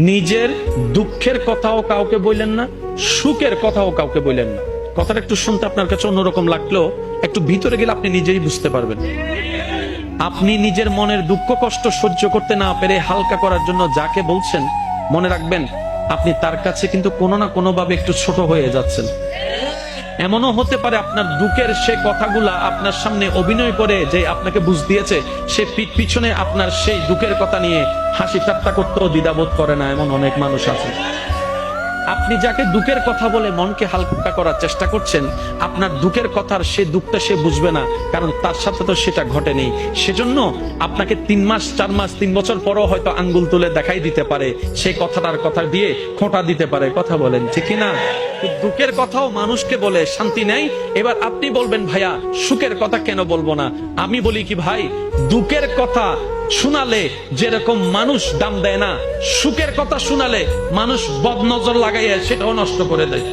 নিজের দুঃখের কথাও কাউকে বললেন না, সুখের কথাও কাউকে বললেন না। কথাটা একটু শুনতে আপনার কাছে অন্যরকম লাগলেও একটু ভিতরে গেলে আপনি নিজেই বুঝতে পারবেন। আপনি নিজের মনের দুঃখ কষ্ট সহ্য করতে না পেরে হালকা করার জন্য যাকে বলছেন, মনে রাখবেন আপনি তার কাছে কিন্তু কোনো না কোনো ভাবে একটু ছোট হয়ে যাচ্ছেন। এমনও হতে পারে আপনার দুঃখের সে কথাগুলা আপনার সামনে অভিনয় করে যে আপনাকে বুঝ দিয়েছে, সে পিছনে আপনার সেই দুঃখের কথা নিয়ে হাসি ঠাট্টা করতেও দ্বিধাবোধ করে না, এমন অনেক মানুষ আছে। আপনি যাকে দুঃখের কথা বলে মনকে হালকা করার চেষ্টা করছেন, আপনার দুঃখের কথার সে দুঃখটা সে বুঝবে না, কারণ তার সাথে তো সেটা ঘটেনি। সেজন্য আপনাকে 3 মাস 4 মাস 3 বছর পরও হয়তো আঙ্গুল তুলে দেখাই দিতে পারে, সেই কথাটার কথা দিয়ে খোঁটা দিতে পারে। কথা বলেন ঠিক কিনা? দুঃখের কথাও মানুষকে বলে শান্তি নেই। এবার আপনি বলবেন ভাইয়া সুখের কথা কেন বলবো না? আমি বলি কি ভাই, দুঃখের কথা শোনালে যেরকম মানুষ দাম দেয় না, সুখের কথা শোনালে মানুষ বদনজর লাগাইয়া সেটাও নষ্ট করে দেয়।